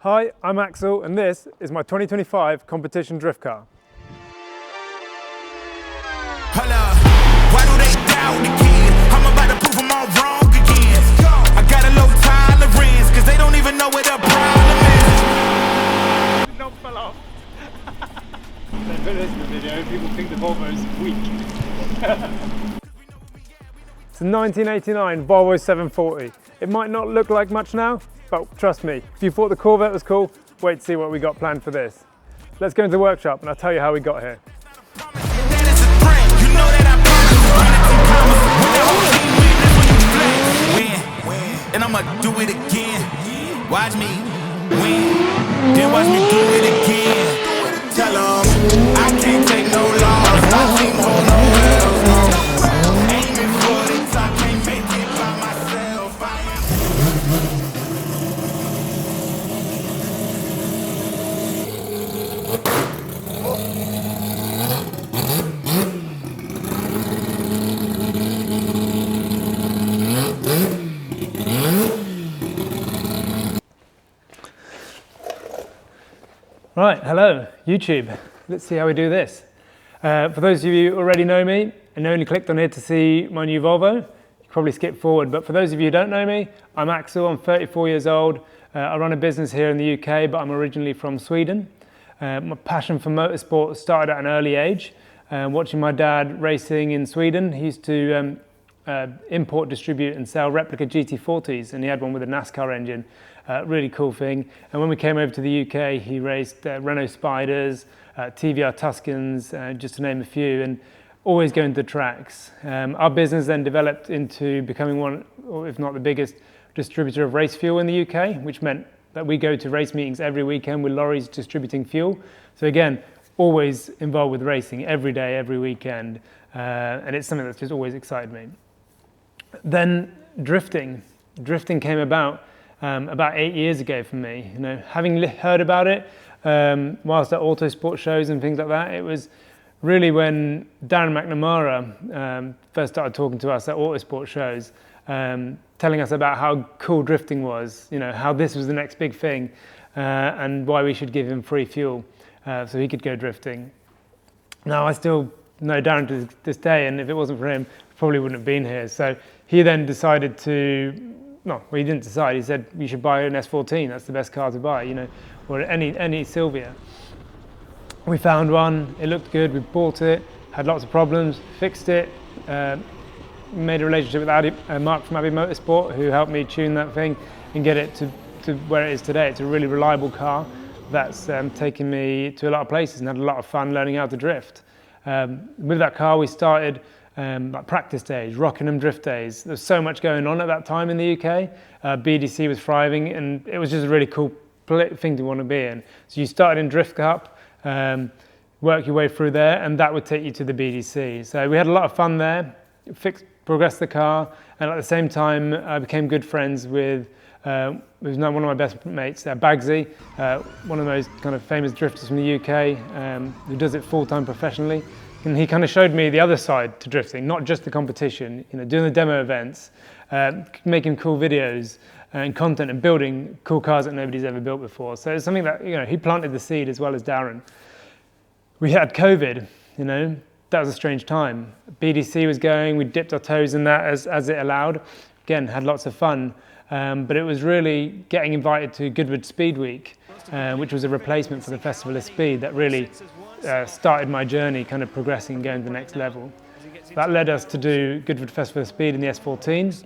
Hi, I'm Axel and this is my 2025 competition drift car. Hello, why do they doubt again? I'm about to prove them all wrong again. I got a low tolerance, cause they don't even know what the problem is. No, fell off. For this video, people think the Volvo is weak. It's a 1989 Volvo 740. It might not look like much now, but trust me, if you thought the Corvette was cool, wait to see what we got planned for this. Let's go into the workshop and I'll tell you how we got here. And I'ma do it again. Watch me win, then watch me do it again. Tell 'em I can't take no loss. My team hold no wells. Aiming for the top, can't make it by myself. Right, hello, YouTube. Let's see how we do this. For those of you who already know me and only clicked on here to see my new Volvo, you probably skip forward. But for those of you who don't know me, I'm Axel, I'm 34 years old. I run a business here in the UK, but I'm originally from Sweden. My passion for motorsport started at an early age. Watching my dad racing in Sweden, he used to import, distribute and sell replica GT40s, and he had one with a NASCAR engine. Really cool thing. And when we came over to the UK, he raced Renault Spiders, TVR Tuscans, just to name a few, and always going to the tracks. Our business then developed into becoming one, or if not the biggest, distributor of race fuel in the UK, which meant that we go to race meetings every weekend with lorries distributing fuel. So again, always involved with racing every day, every weekend, and it's something that's just always excited me. Then drifting came about 8 years ago for me. You know, having heard about it whilst at auto sport shows and things like that, it was really when Darren McNamara first started talking to us at auto sport shows, telling us about how cool drifting was, you know, how this was the next big thing, and why we should give him free fuel so he could go drifting. Now, I still know Darren to this day, and if it wasn't for him, I probably wouldn't have been here. So he then decided to, he didn't decide, he said you should buy an S14, that's the best car to buy, you know, or any Silvia. We found one, it looked good, we bought it, had lots of problems, fixed it, made a relationship with Mark from Abbey Motorsport, who helped me tune that thing and get it to where it is today. It's a really reliable car that's taken me to a lot of places and had a lot of fun learning how to drift. With that car we started like practice days, Rockingham drift days. There was so much going on at that time in the UK. BDC was thriving and it was just a really cool thing to want to be in. So you started in Drift Cup, work your way through there, and that would take you to the BDC. So we had a lot of fun there, progressed the car, and at the same time I became good friends with who's now one of my best mates, Bagsy, one of the most kind of famous drifters from the UK, who does it full-time professionally. And he kind of showed me the other side to drifting, not just the competition, you know, doing the demo events, making cool videos and content and building cool cars that nobody's ever built before. So it's something that, you know, he planted the seed as well as Darren. We had COVID, you know, that was a strange time. BDC was going, we dipped our toes in that as it allowed. Again, had lots of fun. But it was really getting invited to Goodwood Speed Week, which was a replacement for the Festival of Speed that really started my journey kind of progressing and going to the next level. That led us to do Goodwood Festival of Speed in the S14.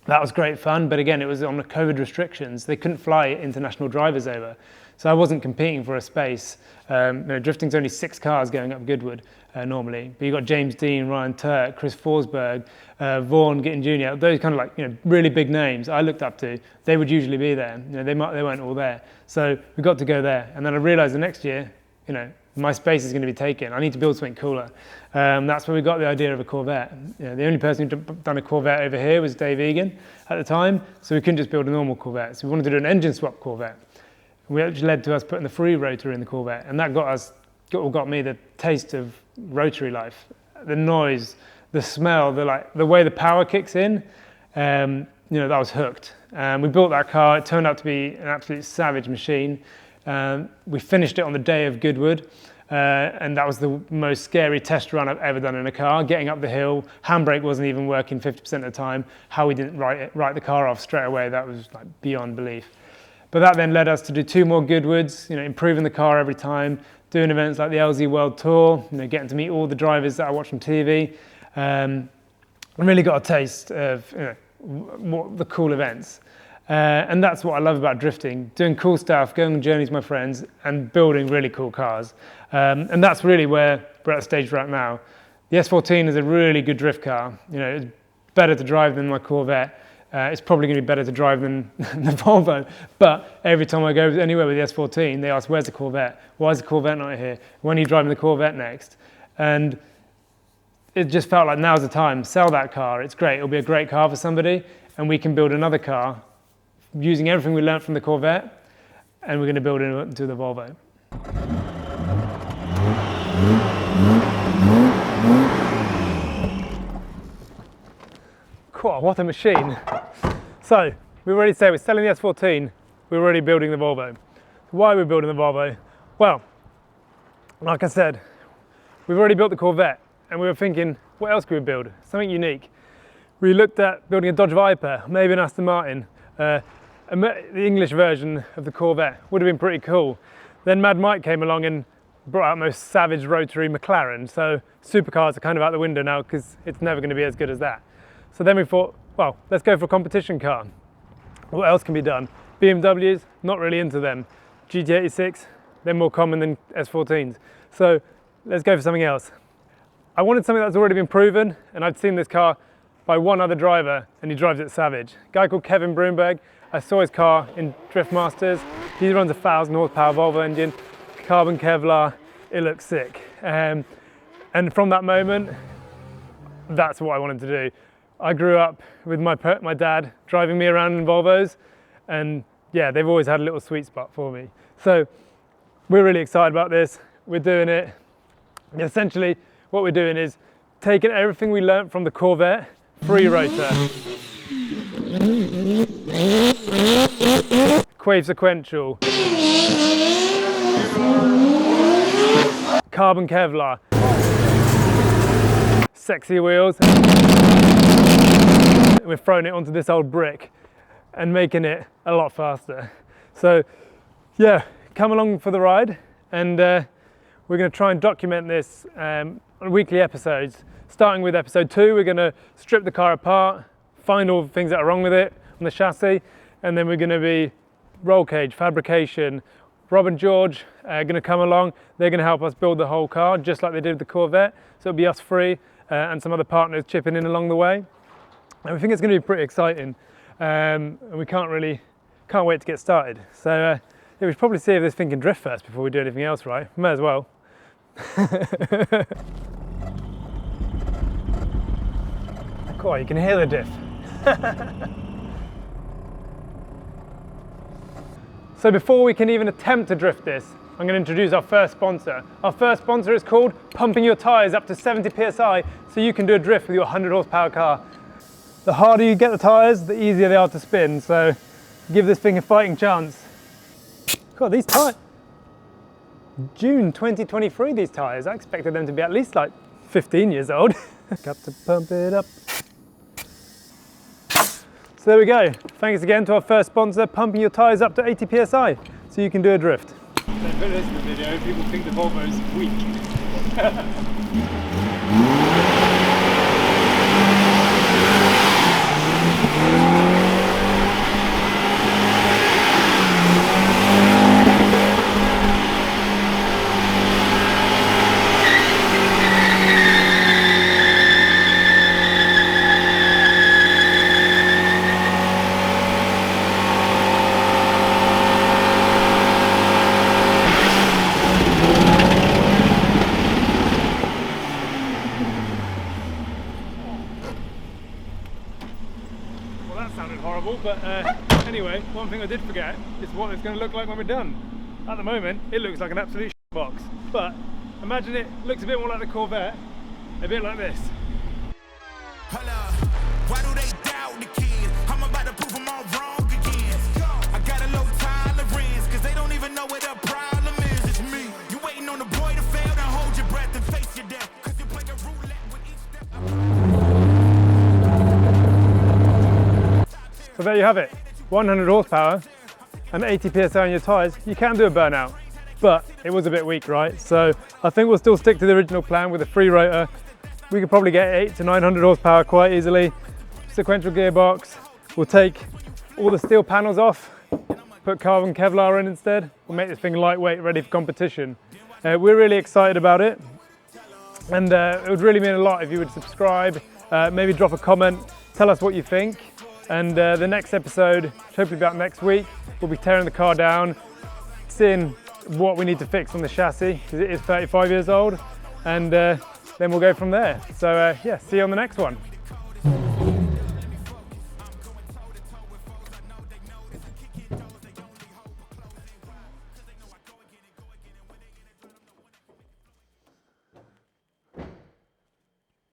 That was great fun, but again, it was on the COVID restrictions. They couldn't fly international drivers over. So I wasn't competing for a space. You know, drifting's only 6 cars going up Goodwood normally. But you've got James Dean, Ryan Turk, Chris Forsberg, Vaughan Gittin Jr., those kind of like, you know, really big names I looked up to. They would usually be there. You know, they weren't all there. So we got to go there. And then I realized the next year, you know, my space is going to be taken. I need to build something cooler. That's where we got the idea of a Corvette. You know, the only person who'd done a Corvette over here was Dave Egan at the time, so we couldn't just build a normal Corvette. So we wanted to do an engine swap Corvette, which led to us putting the free Rotary in the Corvette, and that got me the taste of Rotary life. The noise, the smell, the way the power kicks in. You know, I was hooked. We built that car. It turned out to be an absolute savage machine. We finished it on the day of Goodwood, and that was the most scary test run I've ever done in a car. Getting up the hill, handbrake wasn't even working 50% of the time. How we didn't write the car off straight away, that was like beyond belief. But that then led us to do 2 more Goodwoods, improving the car every time, doing events like the LZ World Tour, getting to meet all the drivers that I watch on TV, and really got a taste of what the cool events. And that's what I love about drifting, doing cool stuff, going on journeys with my friends, and building really cool cars. And that's really where we're at the stage right now. The S14 is a really good drift car. It's better to drive than my Corvette. It's probably going to be better to drive than the Volvo, but every time I go anywhere with the S14, they ask, where's the Corvette? Why is the Corvette not here? When are you driving the Corvette next? And it just felt like now's the time, sell that car, it's great, it'll be a great car for somebody, and we can build another car using everything we learned from the Corvette, and we're going to build it into the Volvo. Cool, what a machine. So, we already said we're selling the S14, we're already building the Volvo. Why are we building the Volvo? Well, like I said, we've already built the Corvette, and we were thinking, what else could we build? Something unique. We looked at building a Dodge Viper, maybe an Aston Martin, the English version of the Corvette would have been pretty cool. Then Mad Mike came along and brought out most savage rotary McLaren, so supercars are kind of out the window now because it's never going to be as good as that. So then we thought, well, let's go for a competition car. What else can be done? BMWs, not really into them. GT86, they're more common than S14s. So let's go for something else. I wanted something that's already been proven, and I'd seen this car by one other driver, and he drives it savage. A guy called Kevin Broomberg. I saw his car in Drift Masters. He runs a 1,000 horsepower Volvo engine, carbon Kevlar, it looks sick. And from that moment, that's what I wanted to do. I grew up with my dad driving me around in Volvos, and yeah, they've always had a little sweet spot for me. So we're really excited about this. We're doing it. And essentially, what we're doing is taking everything we learnt from the Corvette, free rotor, Quave sequential, carbon Kevlar, sexy wheels. We're throwing it onto this old brick and making it a lot faster. So yeah, come along for the ride, and we're going to try and document this on weekly episodes. Starting with episode 2, we're going to strip the car apart, find all the things that are wrong with it on the chassis, and then we're going to be roll cage, fabrication. Rob and George are going to come along. They're going to help us build the whole car, just like they did with the Corvette. So it'll be us three and some other partners chipping in along the way. And we think it's going to be pretty exciting, and we can't wait to get started. So yeah, we should probably see if this thing can drift first before we do anything else, right? May as well. Cool, you can hear the diff. So before we can even attempt to drift this, I'm going to introduce our first sponsor. Our first sponsor is called Pumping Your Tyres up to 70 PSI, so you can do a drift with your 100 horsepower car. The harder you get the tyres, the easier they are to spin, so give this thing a fighting chance. God, these tyres, June 2023 these tyres, I expected them to be at least like 15 years old. Got to pump it up. So there we go. Thanks again to our first sponsor, Pumping Your Tyres up to 80 PSI, so you can do a drift. Don't put this in the video, people think the Volvo's weak. But anyway, one thing I did forget is what it's going to look like when we're done. At the moment, it looks like an absolute box, but imagine it looks a bit more like the Corvette, a bit like this. Why do they doubt the kid? I'm about to prove them all wrong. So there you have it, 100 horsepower and 80 PSI on your tyres. You can do a burnout, but it was a bit weak, right? So I think we'll still stick to the original plan with a free rotor. We could probably get 800 to 900 horsepower quite easily. Sequential gearbox. We'll take all the steel panels off, put carbon Kevlar in instead. We'll make this thing lightweight, ready for competition. We're really excited about it. And it would really mean a lot if you would subscribe, maybe drop a comment, tell us what you think. And the next episode, which hopefully be out next week, we'll be tearing the car down, seeing what we need to fix on the chassis, because it is 35 years old. And then we'll go from there. So yeah, see you on the next one.